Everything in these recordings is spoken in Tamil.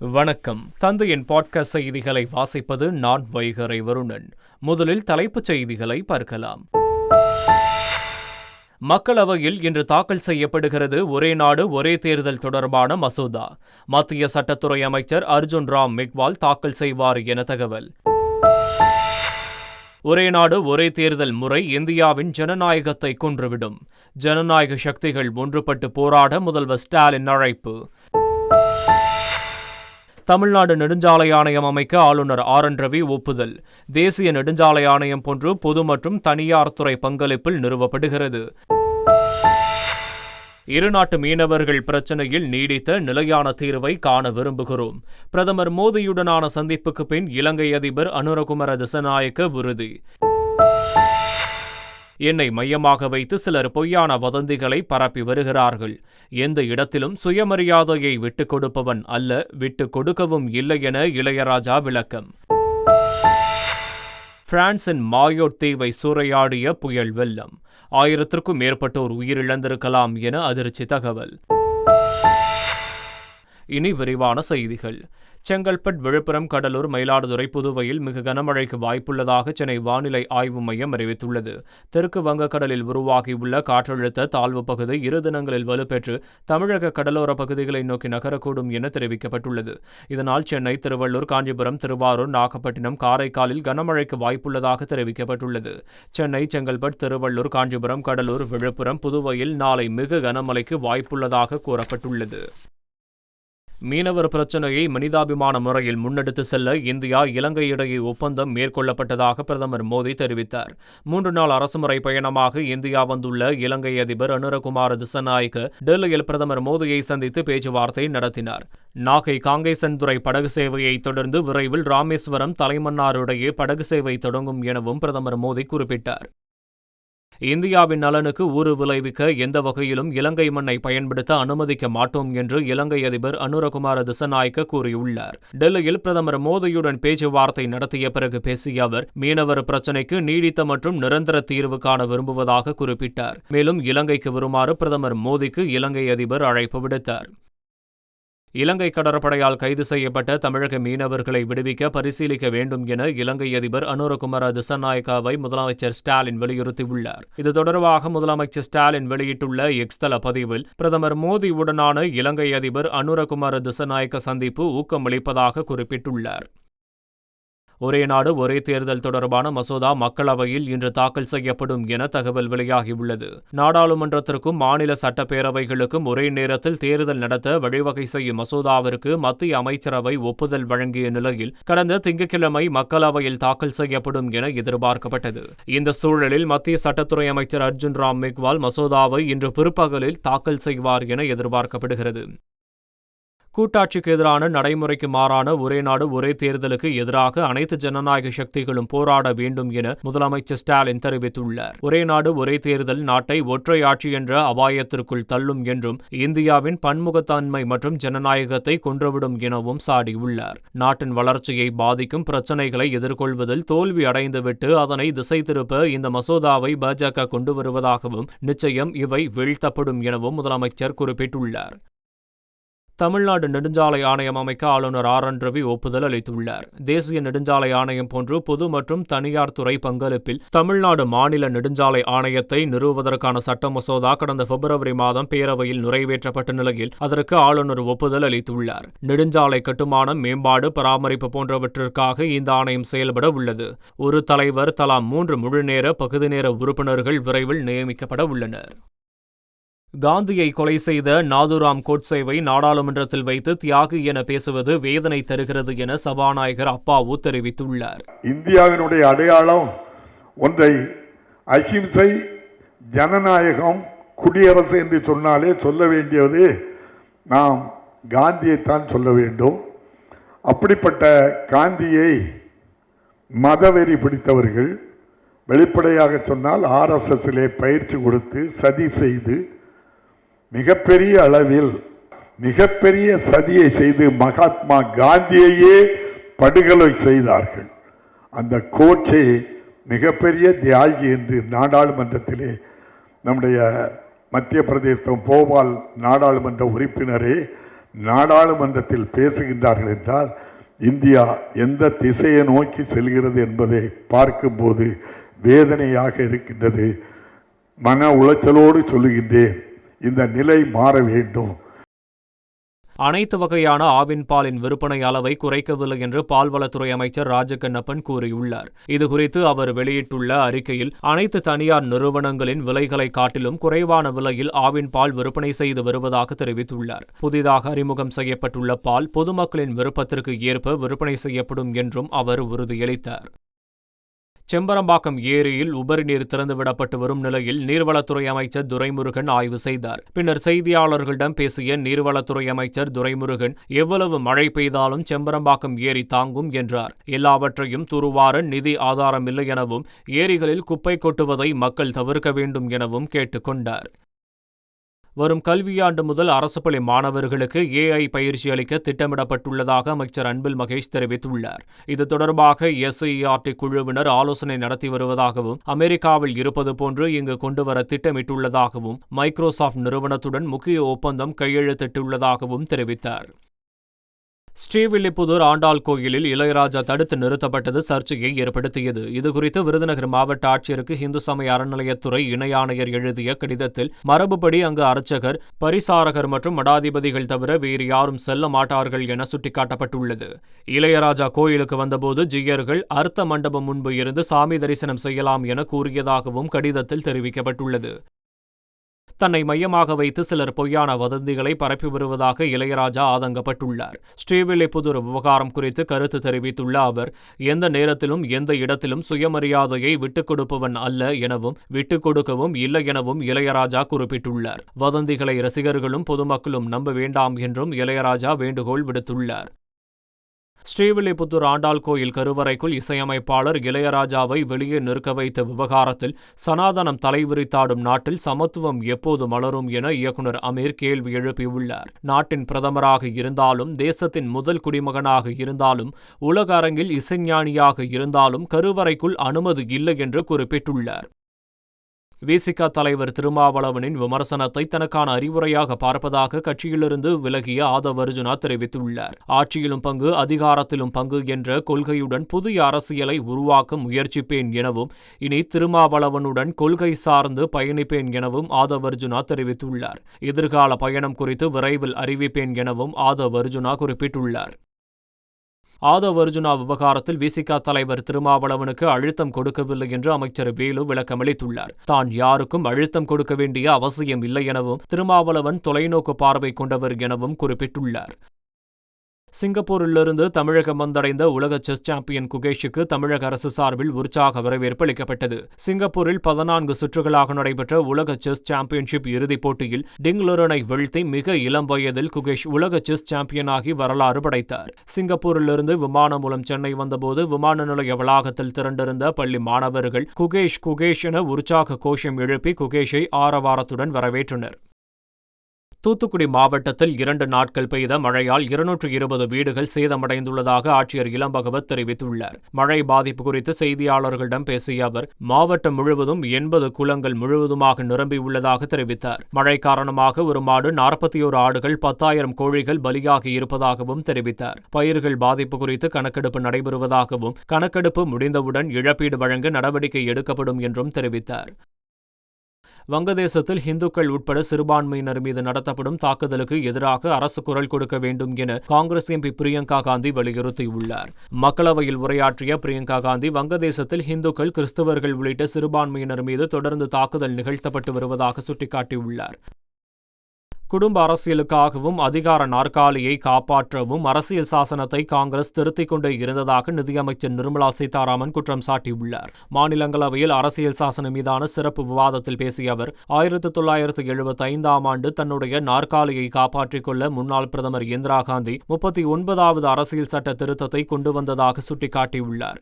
வணக்கம். தந்தையின் பாட்காஸ்ட் செய்திகளை வாசிப்பது நான் வைகரை வருணன். முதலில் தலைப்புச் செய்திகளை பார்க்கலாம். மக்களவையில் இன்று தாக்கல் செய்யப்படுகிறது ஒரே நாடு ஒரே தேர்தல் தொடர்பான மசோதா. மத்திய சட்டத்துறை அமைச்சர் அர்ஜுன் ராம் மெக்வால் தாக்கல் செய்வார் என தகவல். ஒரே நாடு ஒரே தேர்தல் முறை இந்தியாவின் ஜனநாயகத்தை கொன்றுவிடும். ஜனநாயக சக்திகள் ஒன்றுபட்டு போராட முதல்வர் ஸ்டாலின் அழைப்பு. தமிழ்நாடு நெடுஞ்சாலை ஆணையம் அமைக்க ஆளுநர் ஆர்.என். ரவி ஒப்புதல். தேசிய நெடுஞ்சாலை ஆணையம் போன்று பொது மற்றும் தனியார் துறை பங்களிப்பில் நிறுவப்படுகிறது. இருநாட்டு மீனவர்கள் பிரச்சினையில் நீடித்த நிலையான தீர்வை காண விரும்புகிறோம். பிரதமர் மோடியுடனான சந்திப்புக்கு பின் இலங்கை அதிபர் அனுரகுமார திசாநாயக்க உறுதி. என்னை மையமாக வைத்து சிலர் பொய்யான வதந்திகளை பரப்பி வருகிறார்கள். எந்த இடத்திலும் சுயமரியாதையை விட்டுக் கொடுப்பவன் அல்ல, விட்டுக் கொடுக்கவும் இல்லை என இளையராஜா விளக்கம். பிரான்சின் மாயோட் தீவை சூறையாடிய புயல் வெள்ளம். 1000க்கும் மேற்பட்டோர் உயிரிழந்திருக்கலாம் என அதிர்ச்சி தகவல். இனி விரிவான செய்திகள். செங்கல்பட்டு, விழுப்புரம், கடலூர், மயிலாடுதுறை, புதுவையில் மிக கனமழைக்கு வாய்ப்புள்ளதாக சென்னை வானிலை ஆய்வு மையம் அறிவித்துள்ளது. தெற்கு வங்கக்கடலில் உருவாகியுள்ள காற்றழுத்த தாழ்வு பகுதி 2 தினங்களில் வலுப்பெற்று தமிழக கடலோர பகுதிகளை நோக்கி நகரக்கூடும் என தெரிவிக்கப்பட்டுள்ளது. இதனால் சென்னை, திருவள்ளூர், காஞ்சிபுரம், திருவாரூர், நாகப்பட்டினம், காரைக்காலில் கனமழைக்கு வாய்ப்புள்ளதாக தெரிவிக்கப்பட்டுள்ளது. சென்னை, செங்கல்பட்டு, திருவள்ளூர், காஞ்சிபுரம், கடலூர், விழுப்புரம், புதுவையில் நாளை மிக கனமழைக்கு வாய்ப்புள்ளதாக கூறப்பட்டுள்ளது. மீனவர் பிரச்சினையை மனிதாபிமான முறையில் முன்னெடுத்து செல்ல இந்தியா, இலங்கை இடையே ஒப்பந்தம் மேற்கொள்ளப்பட்டதாக பிரதமர் மோடி தெரிவித்தார். 3 நாள் அரசுமுறை பயணமாக இந்தியா வந்துள்ள இலங்கை அதிபர் அனுரகுமார திசாநாயக்க டெல்லியில் பிரதமர் மோடியை சந்தித்து பேச்சுவார்த்தை நடத்தினார். நாகை காங்கேசன்துறை படகு சேவையை தொடர்ந்து விரைவில் ராமேஸ்வரம், தலைமன்னார் இடையே படகு சேவை தொடங்கும் எனவும் பிரதமர் மோடி குறிப்பிட்டார். இந்தியாவின் நலனுக்கு ஊறு விளைவிக்க எந்த வகையிலும் இலங்கை மண்ணை பயன்படுத்த அனுமதிக்க மாட்டோம் என்று இலங்கை அதிபர் அனுரகுமார திசாநாயக்க கூறியுள்ளார். டெல்லியில் பிரதமர் மோடியுடன் பேச்சுவார்த்தை நடத்திய பிறகு பேசிய அவர், மீனவர் பிரச்சினைக்கு நீடித்த மற்றும் நிரந்தர தீர்வு காண விரும்புவதாக குறிப்பிட்டார். மேலும் இலங்கைக்கு வருமாறு பிரதமர் மோடிக்கு இலங்கை அதிபர் அழைப்பு விடுத்தார். இலங்கை கடற்படையால் கைது செய்யப்பட்ட தமிழக மீனவர்களை விடுவிக்க பரிசீலிக்க வேண்டும் என இலங்கை அதிபர் அனுரகுமார திசாநாயக்காவை முதலமைச்சர் ஸ்டாலின் வலியுறுத்தியுள்ளார். இது தொடர்பாக முதலமைச்சர் ஸ்டாலின் வெளியிட்டுள்ள எக்ஸ் தள பதிவில், பிரதமர் மோடியுடனான இலங்கை அதிபர் அனுரகுமார திசாநாயக்க சந்திப்பு ஊக்கமளிப்பதாக குறிப்பிட்டுள்ளார். ஒரே நாடு ஒரே தேர்தல் தொடர்பான மசோதா மக்களவையில் இன்று தாக்கல் செய்யப்படும் என தகவல் வெளியாகியுள்ளது. நாடாளுமன்றத்திற்கும் மாநில சட்டப்பேரவைகளுக்கும் ஒரே நேரத்தில் தேர்தல் நடத்த வழிவகை செய்யும் மசோதாவிற்கு மத்திய அமைச்சரவை ஒப்புதல் வழங்கிய நிலையில் கடந்த திங்கட்கிழமை மக்களவையில் தாக்கல் செய்யப்படும் என எதிர்பார்க்கப்பட்டது. இந்த சூழலில் மத்திய சட்டத்துறை அமைச்சர் அர்ஜுன் ராம் மெக்வால் மசோதாவை இன்று பிற்பகலில் தாக்கல் செய்வார் என எதிர்பார்க்கப்படுகிறது. கூட்டாட்சிக்கு எதிரான நடைமுறைக்கு மாறான ஒரே நாடு ஒரே தேர்தலுக்கு எதிராக அனைத்து ஜனநாயக சக்திகளும் போராட வேண்டும் என முதலமைச்சர் ஸ்டாலின் தெரிவித்துள்ளார். ஒரே நாடு ஒரே தேர்தல் நாட்டை ஒற்றை ஆட்சி என்ற அபாயத்திற்குள் தள்ளும் என்றும் இந்தியாவின் பன்முகத்தன்மை மற்றும் ஜனநாயகத்தை கொன்றுவிடும் எனவும் சாடியுள்ளார். நாட்டின் வளர்ச்சியை பாதிக்கும் பிரச்சினைகளை எதிர்கொள்வதில் தோல்வி அடைந்துவிட்டு அதனை திசை திருப்ப இந்த மசோதாவை பாஜக கொண்டு வருவதாகவும் நிச்சயம் இவை வீழ்த்தப்படும் எனவும் முதலமைச்சர் குறிப்பிட்டுள்ளார். தமிழ்நாடு நெடுஞ்சாலை ஆணையம் அமைக்க ஆளுநர் ஆர்.என். ரவி ஒப்புதல் அளித்துள்ளார். தேசிய நெடுஞ்சாலை ஆணையம் போன்று பொது மற்றும் தனியார் துறை பங்களிப்பில் தமிழ்நாடு மாநில நெடுஞ்சாலை ஆணையத்தை நிறுவுவதற்கான சட்ட மசோதா கடந்த பிப்ரவரி மாதம் பேரவையில் நிறைவேற்றப்பட்ட நிலையில் அதற்கு ஆளுநர் ஒப்புதல் அளித்துள்ளார். நெடுஞ்சாலை கட்டுமானம், மேம்பாடு, பராமரிப்பு போன்றவற்றிற்காக இந்த ஆணையம் செயல்பட உள்ளது. ஒரு தலைவர், தலா 3 முழுநேர, பகுதி நேர உறுப்பினர்கள் விரைவில் நியமிக்கப்பட உள்ளனர். காந்தியை கொலை செய்த நாதுராம் கோட்சேவை நாடாளுமன்றத்தில் வைத்து தியாகி என பேசுவது வேதனை தருகிறது என சபாநாயகர் அப்பாவு தெரிவித்துள்ளார். இந்தியாவினுடைய அடையாளம் ஒன்றை அஹிம்சை, ஜனநாயகம், குடியரசு என்று சொன்னாலே சொல்ல வேண்டியது நாம் காந்தியைத்தான் சொல்ல வேண்டும். அப்படிப்பட்ட காந்தியை மதவெறி பிடித்தவர்கள், வெளிப்படையாக சொன்னால் RSSலே பயிற்சி கொடுத்து சதி செய்து மிகப்பெரிய அளவில் மிகப்பெரிய சதியை செய்து மகாத்மா காந்தியையே படுகொலை செய்தார்கள். அந்த கோட்சே மிகப்பெரிய தியாகி என்று நாடாளுமன்றத்திலே நம்முடைய மத்திய பிரதேசம் போபால் நாடாளுமன்ற உறுப்பினரே நாடாளுமன்றத்தில் பேசுகின்றார்கள் என்றால் இந்தியா எந்த திசையை நோக்கி செல்கிறது என்பதை பார்க்கும்போது வேதனையாக இருக்கின்றது. மன உளைச்சலோடு சொல்லுகின்றேன், இந்த நிலை மாற வேண்டும். அனைத்து வகையான ஆவின் பாலின் விற்பனை அளவை குறைக்கவில்லை என்று பால்வளத்துறை அமைச்சர் ராஜகண்ணப்பன் கூறியுள்ளார். இதுகுறித்து அவர் வெளியிட்டுள்ள அறிக்கையில், அனைத்து தனியார் நிறுவனங்களின் விலைகளை காட்டிலும் குறைவான விலையில் ஆவின் பால் விற்பனை செய்து வருவதாக தெரிவித்துள்ளார். புதிதாக அறிமுகம் செய்யப்பட்டுள்ள பால் பொதுமக்களின் விருப்பத்திற்கு ஏற்ப விற்பனை செய்யப்படும் என்றும் அவர் உறுதியளித்தார். செம்பரம்பாக்கம் ஏரியில் உபரி நீர் திறந்துவிடப்பட்டு வரும் நிலையில் நீர்வளத்துறை அமைச்சர் துரைமுருகன் ஆய்வு செய்தார். பின்னர் செய்தியாளர்களிடம் பேசிய நீர்வளத்துறை அமைச்சர் துரைமுருகன், எவ்வளவு மழை பெய்தாலும் செம்பரம்பாக்கம் ஏரி தாங்கும் என்றார். எல்லாவற்றையும் துருவார நிதி ஆதாரம் இல்லை எனவும், ஏரிகளில் குப்பை கொட்டுவதை மக்கள் தவிர்க்க வேண்டும் எனவும் கேட்டுக்கொண்டார். வரும் கல்வியாண்டு முதல் அரசு பள்ளி மாணவர்களுக்கு AI பயிற்சி அளிக்க திட்டமிடப்பட்டுள்ளதாக அமைச்சர் அன்பில் மகேஷ் தெரிவித்துள்ளார். இது தொடர்பாக SCERT குழுவினர் ஆலோசனை நடத்தி வருவதாகவும், அமெரிக்காவில் இருப்பது போன்று இங்கு கொண்டுவர திட்டமிட்டுள்ளதாகவும், மைக்ரோசாப்ட் நிறுவனத்துடன் முக்கிய ஒப்பந்தம் கையெழுத்திட்டுள்ளதாகவும் தெரிவித்தார். ஸ்ரீவில்லிபுத்தூர் ஆண்டாள் கோயிலில் இளையராஜா தடுத்து நிறுத்தப்பட்டது சர்ச்சையை ஏற்படுத்தியது. இதுகுறித்து விருதுநகர் மாவட்ட ஆட்சியருக்கு இந்து சமய அறநிலையத்துறை இணை ஆணையர் எழுதிய கடிதத்தில், மரபுப்படி அங்கு அர்ச்சகர், பரிசாரகர் மற்றும் மடாதிபதிகள் தவிர வேறு யாரும் செல்ல மாட்டார்கள் என சுட்டிக்காட்டப்பட்டுள்ளது. இளையராஜா கோயிலுக்கு வந்தபோது ஜீயர்கள் அர்த்த மண்டபம் முன்பு இருந்து சாமி தரிசனம் செய்யலாம் என கூறியதாகவும் கடிதத்தில் தெரிவிக்கப்பட்டுள்ளது. தன்னை மையமாக வைத்து சிலர் பொய்யான வதந்திகளை பரப்பி வருவதாக இளையராஜா ஆதங்கப்பட்டுள்ளார். ஸ்ரீவில்லிபுத்தூர் விவகாரம் குறித்து கருத்து தெரிவித்துள்ள அவர், எந்த நேரத்திலும் எந்த இடத்திலும் சுயமரியாதையை விட்டுக் கொடுப்பவன் அல்ல எனவும், விட்டுக் கொடுக்கவும் இல்லை எனவும் இளையராஜா குறிப்பிட்டுள்ளார். வதந்திகளை ரசிகர்களும் பொதுமக்களும் நம்ப வேண்டாம் என்றும் இளையராஜா வேண்டுகோள் விடுத்துள்ளார். ஸ்ரீவில்லிபுத்தூர் ஆண்டாள் கோயில் கருவறைக்குள் இசையமைப்பாளர் இளையராஜாவை வெளியே நிற்க வைத்த விவகாரத்தில் சனாதனம் தலைவிரித்தாடும் நாட்டில் சமத்துவம் எப்போது மலரும் என இயக்குநர் அமீர் கேள்வி எழுப்பியுள்ளார். நாட்டின் பிரதமராக இருந்தாலும், தேசத்தின் முதல் குடிமகனாக இருந்தாலும், உலக அரங்கில் இசைஞானியாக இருந்தாலும் கருவறைக்குள் அனுமதி இல்லை என்று குறிப்பிட்டுள்ளார். விசிக தலைவர் திருமாவளவனின் விமர்சனத்தை தனக்கான அறிவுரையாக பார்ப்பதாக கட்சியிலிருந்து விலகிய ஆதவ் அர்ஜுனா தெரிவித்துள்ளார். ஆட்சியிலும் பங்கு, அதிகாரத்திலும் பங்கு என்ற கொள்கையுடன் புதிய அரசியலை உருவாக்க முயற்சிப்பேன் எனவும், இனி திருமாவளவனுடன் கொள்கை சார்ந்து பயணிப்பேன் எனவும் ஆதவ் அர்ஜுனா தெரிவித்துள்ளார். எதிர்கால பயணம் குறித்து விரைவில் அறிவிப்பேன் எனவும் ஆதவ் அர்ஜுனா குறிப்பிட்டுள்ளார். ஆதவ் அர்ஜுனா விவகாரத்தில் விசிக தலைவர் திருமாவளவனுக்கு அழுத்தம் கொடுக்கவில்லை என்று அமைச்சர் வேலு விளக்கமளித்துள்ளார். தான் யாருக்கும் அழுத்தம் கொடுக்க வேண்டிய அவசியம் இல்லை எனவும், திருமாவளவன் தொலைநோக்கு பார்வை கொண்டவர் எனவும் குறிப்பிட்டுள்ளார். சிங்கப்பூரிலிருந்து தமிழகம் வந்தடைந்த உலக செஸ் சாம்பியன் குகேஷுக்கு தமிழக அரசு சார்பில் உற்சாக வரவேற்பு அளிக்கப்பட்டது. சிங்கப்பூரில் 14 சுற்றுகளாக நடைபெற்ற உலக செஸ் சாம்பியன்ஷிப் இறுதிப் போட்டியில் டிங்லரனை வீழ்த்தி மிக இளம் வயதில் குகேஷ் உலக செஸ் சாம்பியனாகி வரலாறு படைத்தார். சிங்கப்பூரிலிருந்து விமானம் மூலம் சென்னை வந்தபோது விமான நிலைய வளாகத்தில் திரண்டிருந்த பள்ளி மாணவர்கள் குகேஷ் என உற்சாக கோஷம் எழுப்பி குகேஷை ஆரவாரத்துடன் வரவேற்றனர். தூத்துக்குடி மாவட்டத்தில் 2 நாட்கள் பெய்த மழையால் 220 வீடுகள் சேதமடைந்துள்ளதாக ஆட்சியர் இளம்பகவத் தெரிவித்துள்ளார். மழை பாதிப்பு குறித்து செய்தியாளர்களிடம் பேசிய அவர், மாவட்டம் முழுவதும் 80 குளங்கள் முழுவதுமாக நிரம்பியுள்ளதாக தெரிவித்தார். மழை காரணமாக ஒரு மாடு, 41 ஆடுகள், 10,000 கோழிகள் பலியாகி இருப்பதாகவும் தெரிவித்தார். பயிர்கள் பாதிப்பு குறித்து கணக்கெடுப்பு நடைபெறுவதாகவும், கணக்கெடுப்பு முடிந்தவுடன் இழப்பீடு வழங்க நடவடிக்கை எடுக்கப்படும் என்றும் தெரிவித்தார். வங்கதேசத்தில் இந்துக்கள் உட்பட சிறுபான்மையினர் மீது நடத்தப்படும் தாக்குதலுக்கு எதிராக அரசு குரல் கொடுக்க வேண்டும் என காங்கிரஸ் எம்பி பிரியங்கா காந்தி வலியுறுத்தியுள்ளார். மக்களவையில் உரையாற்றிய பிரியங்கா காந்தி, வங்கதேசத்தில் இந்துக்கள், கிறிஸ்தவர்கள் உள்ளிட்ட சிறுபான்மையினர் மீது தொடர்ந்து தாக்குதல் நிகழ்த்தப்பட்டு வருவதாக சுட்டிக்காட்டியுள்ளார். குடும்ப அரசியலுக்காகவும் அதிகார நாற்காலியை காப்பாற்றவும் அரசியல் சாசனத்தை காங்கிரஸ் திருத்திக் கொண்டே இருந்ததாக நிதியமைச்சர் நிர்மலா சீதாராமன் குற்றம் சாட்டியுள்ளார். மாநிலங்களவையில் அரசியல் சாசனம் மீதான சிறப்பு விவாதத்தில் பேசிய அவர், 1975ஆம் ஆண்டு தன்னுடைய நாற்காலியை காப்பாற்றிக் கொள்ள முன்னாள் பிரதமர் இந்திரா காந்தி 39வது அரசியல் சட்ட திருத்தத்தை கொண்டு வந்ததாக சுட்டிக்காட்டியுள்ளார்.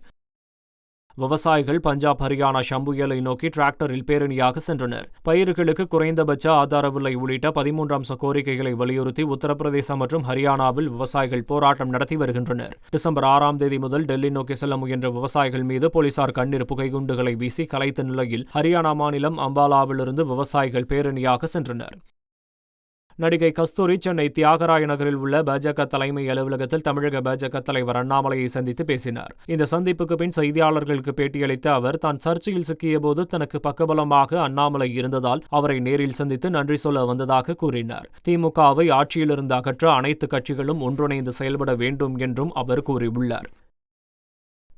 விவசாயிகள் பஞ்சாப், ஹரியானா ஷம்புயலை நோக்கி டிராக்டரில் பேரணியாக சென்றனர். பயிர்களுக்கு குறைந்தபட்ச ஆதார விலை உள்ளிட்ட 13 அம்ச கோரிக்கைகளை வலியுறுத்தி உத்தரப்பிரதேசம் மற்றும் ஹரியானாவில் விவசாயிகள் போராட்டம் நடத்தி வருகின்றனர். டிசம்பர் 6ஆம் தேதி முதல் டெல்லி நோக்கி செல்ல முயன்ற விவசாயிகள் மீது போலீசார் கண்ணீர் புகைகுண்டுகளை வீசி கலைத்த நிலையில் ஹரியானா மாநிலம் அம்பாலாவிலிருந்து விவசாயிகள் பேரணியாக சென்றனர். நடிகை கஸ்தூரி சென்னை தியாகராய நகரில் உள்ள பாஜக தலைமை அலுவலகத்தில் தமிழக பாஜக தலைவர் அண்ணாமலையை சந்தித்து பேசினார். இந்த சந்திப்புக்கு பின் செய்தியாளர்களுக்கு பேட்டியளித்த அவர், தான் சர்ச்சையில் சிக்கியபோது தனக்கு பக்கபலமாக அண்ணாமலை இருந்ததால் அவரை நேரில் சந்தித்து நன்றி சொல்ல வந்ததாக கூறினார். திமுகவை ஆட்சியிலிருந்து அகற்ற அனைத்து கட்சிகளும் ஒன்றிணைந்து செயல்பட வேண்டும் என்றும் அவர் கூறியுள்ளார்.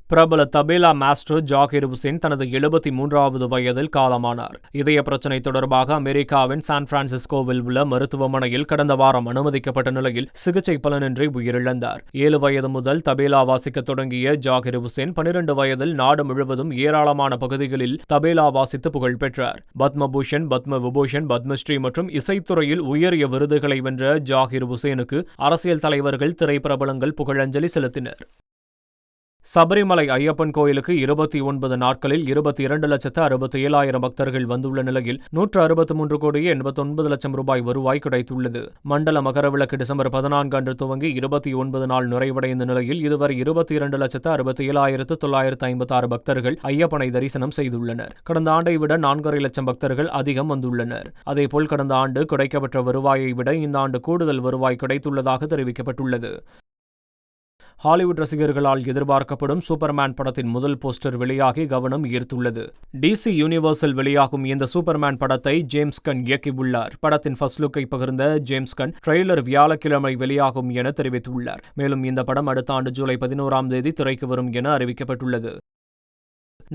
பிரபல தபேலா மாஸ்டர் ஜாகிர் ஹுசேன் தனது 73வது வயதில் காலமானார். இதய பிரச்சினை தொடர்பாக அமெரிக்காவின் சான் பிரான்சிஸ்கோவில் உள்ள மருத்துவமனையில் கடந்த வாரம் அனுமதிக்கப்பட்ட நிலையில் சிகிச்சை பலனின்றி உயிரிழந்தார். 7 வயது முதல் தபேலா வாசிக்க தொடங்கிய ஜாகிர் ஹுசேன் 12 வயதில் நாடு முழுவதும் ஏராளமான பகுதிகளில் தபேலா வாசித்து புகழ் பெற்றார். பத்மபூஷன், பத்ம விபூஷன், பத்மஸ்ரீ மற்றும் இசைத்துறையில் உயரிய விருதுகளை வென்ற ஜாகிர் ஹுசேனுக்கு அரசியல் தலைவர்கள், திரைப்பிரபலங்கள் புகழஞ்சலி செலுத்தினர். சபரிமலை ஐயப்பன் கோயிலுக்கு 29 நாட்களில் 22,67,000 பக்தர்கள் வந்துள்ள நிலையில் 163 கோடியே 89 லட்சம் ரூபாய் வருவாய் கிடைத்துள்ளது. மண்டல மகரவிளக்கு டிசம்பர் 14 அன்று துவங்கி 29 நாள் நிறைவடைந்த நிலையில் இதுவரை 22,67,956 பக்தர்கள் ஐயப்பனை தரிசனம் செய்துள்ளனர். கடந்த ஆண்டை விட 4,5 லட்சம் பக்தர்கள் அதிகம் வந்துள்ளனர். அதேபோல் கடந்த ஆண்டு கிடைக்கப்பெற்ற வருவாயை விட இந்த ஆண்டு கூடுதல் வருவாய் கிடைத்துள்ளதாக தெரிவிக்கப்பட்டுள்ளது. ஹாலிவுட் ரசிகர்களால் எதிர்பார்க்கப்படும் சூப்பர்மேன் படத்தின் முதல் போஸ்டர் வெளியாகி கவனம் ஈர்த்துள்ளது. DC யூனிவர்ஸில் வெளியாகும் இந்த சூப்பர்மேன் படத்தை ஜேம்ஸ் கன் இயக்கியுள்ளார். படத்தின் ஃபர்ஸ்ட் லுக்கை பகிர்ந்த ஜேம்ஸ் கன் ட்ரெய்லர் வியாழக்கிழமை வெளியாகும் என தெரிவித்துள்ளார். மேலும் இந்த படம் அடுத்த ஆண்டு ஜூலை 11ஆம் தேதி திரைக்கு வரும் என அறிவிக்கப்பட்டுள்ளது.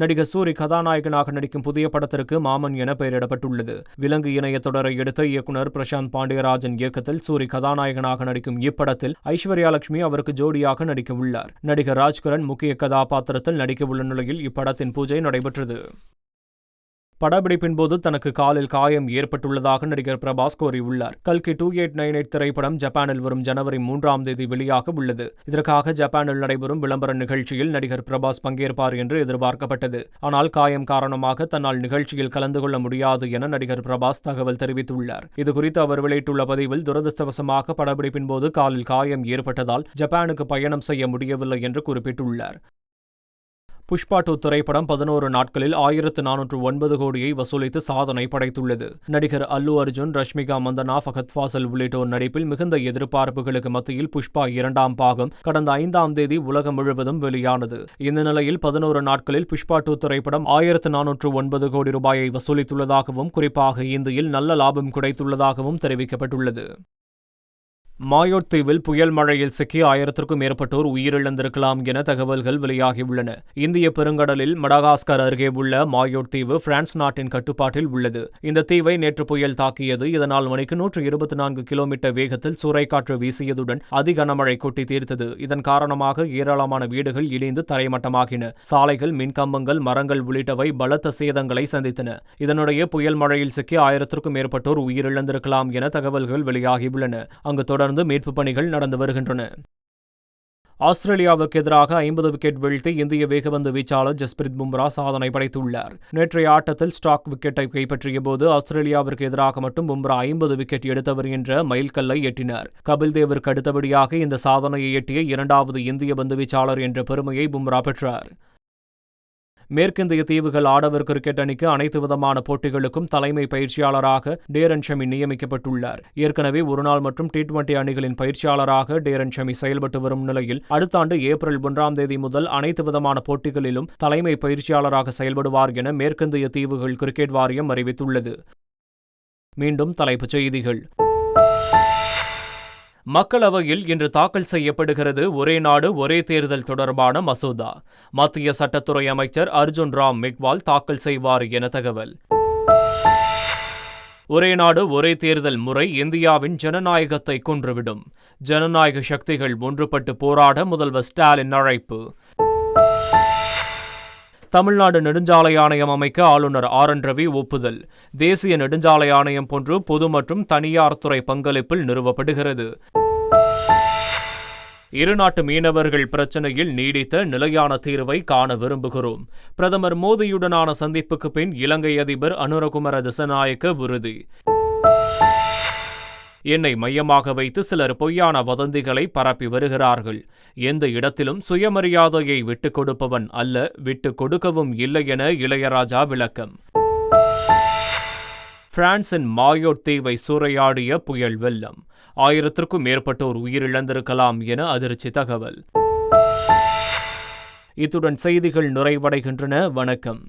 நடிகர் சூரி கதாநாயகனாக நடிக்கும் புதிய படத்திற்கு மாமன் என பெயரிடப்பட்டுள்ளது. விலங்கு இணைய தொடரை எடுத்த இயக்குநர் பிரசாந்த் பாண்டியராஜன் இயக்கத்தில் சூரி கதாநாயகனாக நடிக்கும் இப்படத்தில் ஐஸ்வர்யா லட்சுமி அவருக்கு ஜோடியாக நடிக்க உள்ளார். நடிகர் ராஜ்கரன் முக்கிய கதாபாத்திரத்தில் நடிக்க உள்ள நிலையில் இப்படத்தின் பூஜை நடைபெற்றது. படப்பிடிப்பின் போது தனக்கு காலில் காயம் ஏற்பட்டுள்ளதாக நடிகர் பிரபாஸ் கூறியுள்ளார். கல்கி 2898 திரைப்படம் ஜப்பானில் வரும் ஜனவரி 3ஆம் தேதி வெளியாக உள்ளது. இதற்காக ஜப்பானில் நடைபெறும் விளம்பர நிகழ்ச்சியில் நடிகர் பிரபாஸ் பங்கேற்பார் என்று எதிர்பார்க்கப்பட்டது. ஆனால் காயம் காரணமாக தன்னால் நிகழ்ச்சியில் கலந்து கொள்ள முடியாது என நடிகர் பிரபாஸ் தகவல் தெரிவித்துள்ளார். இதுகுறித்து அவர் வெளியிட்டுள்ள பதிவில், துரதிருஷ்டவசமாக படப்பிடிப்பின் போது காலில் காயம் ஏற்பட்டதால் ஜப்பானுக்கு பயணம் செய்ய முடியவில்லை என்று குறிப்பிட்டுள்ளார். புஷ்பா 2 திரைப்படம் 11 நாட்களில் 1409 கோடியை வசூலித்து சாதனை படைத்துள்ளது. நடிகர் அல்லு அர்ஜுன், ரஷ்மிகா மந்தனா, ஃபகத் ஃபாசில் உள்ளிட்டோர் நடிப்பில் மிகுந்த எதிர்பார்ப்புகளுக்கு மத்தியில் புஷ்பா 2ஆம் பாகம் கடந்த 5ஆம் தேதி உலகம் முழுவதும் வெளியானது. இந்த நிலையில் 11 நாட்களில் புஷ்பா 2 திரைப்படம் 1409 கோடி ரூபாயை வசூலித்துள்ளதாகவும், குறிப்பாக இந்தியில் நல்ல லாபம் கிடைத்துள்ளதாகவும் தெரிவிக்கப்பட்டுள்ளது. மாயோட் தீவில் புயல் மழையில் சிக்கி 1000க்கும் மேற்பட்டோர் உயிரிழந்திருக்கலாம் என தகவல்கள் வெளியாகியுள்ளன. இந்திய பெருங்கடலில் மடகாஸ்கர் அருகே உள்ள மாயோட் தீவு பிரான்ஸ் நாட்டின் கட்டுப்பாட்டில் உள்ளது. இந்த தீவை நேற்று புயல் தாக்கியது. இதனால் மணிக்கு 124 கிலோமீட்டர் வேகத்தில் சூறைக்காற்று வீசியதுடன் அதிகனமழை கொட்டி தீர்த்தது. இதன் காரணமாக ஏராளமான வீடுகள் இடிந்து தரைமட்டமாகின. சாலைகள், மின்கம்பங்கள், மரங்கள் உள்ளிட்டவை பலத்த சேதங்களை சந்தித்தன. இதனுடைய புயல் மழையில் சிக்கி 1000க்கும் மேற்பட்டோர் உயிரிழந்திருக்கலாம் என தகவல்கள் வெளியாகியுள்ளன. அங்கு தொடர்ந்து மீட்பு பணிகள் நடந்து வருகின்றன. ஆஸ்திரேலியாவுக்கு எதிராக 50 விக்கெட் வீழ்த்தி இந்திய வேகப்பந்து வீச்சாளர் ஜஸ்பிரித் பும்ரா சாதனை படைத்துள்ளார். நேற்றைய ஆட்டத்தில் ஸ்டாக் விக்கெட்டை கைப்பற்றிய போது ஆஸ்திரேலியாவிற்கு எதிராக மட்டும் பும்ரா 50 விக்கெட் எடுத்தவர் என்ற மைல்கல்லை எட்டினார். கபில் தேவிற்கு அடுத்தபடியாக இந்த சாதனையை எட்டிய 2வது இந்திய பந்து வீச்சாளர் என்ற பெருமையை பும்ரா பெற்றார். மேற்கிந்திய தீவுகள் ஆடவர் கிரிக்கெட் அணிக்கு அனைத்து விதமான போட்டிகளுக்கும் தலைமை பயிற்சியாளராக டேரன் ஷமி நியமிக்கப்பட்டுள்ளார். ஏற்கனவே ஒருநாள் மற்றும் T20 அணிகளின் பயிற்சியாளராக டேரன் ஷமி செயல்பட்டு வரும் நிலையில் அடுத்த ஆண்டு ஏப்ரல் 1ஆம் தேதி முதல் அனைத்து விதமான போட்டிகளிலும் தலைமை பயிற்சியாளராக செயல்படுவார் என மேற்கிந்திய தீவுகள் கிரிக்கெட் வாரியம் அறிவித்துள்ளது. மீண்டும் தலைப்புச் செய்திகள். மக்களவையில் இன்று தாக்கல் செய்யப்படுகிறது ஒரே நாடு ஒரே தேர்தல் தொடர்பான மசோதா. மத்திய சட்டத்துறை அமைச்சர் அர்ஜுன் ராம் மெக்வால் தாக்கல் செய்வார் என தகவல். ஒரே நாடு ஒரே தேர்தல் முறை இந்தியாவின் ஜனநாயகத்தை கொன்றுவிடும். ஜனநாயக சக்திகள் ஒன்றுபட்டு போராட முதல்வர் ஸ்டாலின் அழைப்பு. தமிழ்நாடு நெடுஞ்சாலை ஆணையம் அமைக்க ஆளுநர் RN ரவி ஒப்புதல். தேசிய நெடுஞ்சாலை ஆணையம் போன்று பொது மற்றும் தனியார் துறை பங்களிப்பில் நிறுவப்படுகிறது. இருநாட்டு மீனவர்கள் பிரச்சினையில் நீடித்த நிலையான தீர்வை காண விரும்புகிறோம். பிரதமர் மோடியுடனான சந்திப்புக்கு பின் இலங்கை அதிபர் அனுரகுமார திசாநாயக்க உறுதி. என்னை மையமாக வைத்து சிலர் பொய்யான வதந்திகளை பரப்பி வருகிறார்கள். எந்த இடத்திலும் சுயமரியாதையை விட்டுக் கொடுப்பவன் அல்ல, விட்டுக் கொடுக்கவும் இல்லை என இளையராஜா விளக்கம். பிரான்சின் மாயோட் தீவை சூறையாடிய புயல் வெள்ளம். 1000க்கும் மேற்பட்டோர் உயிரிழந்திருக்கலாம் என அதிர்ச்சி தகவல். இத்துடன் செய்திகள் நிறைவடைகின்றன. வணக்கம்.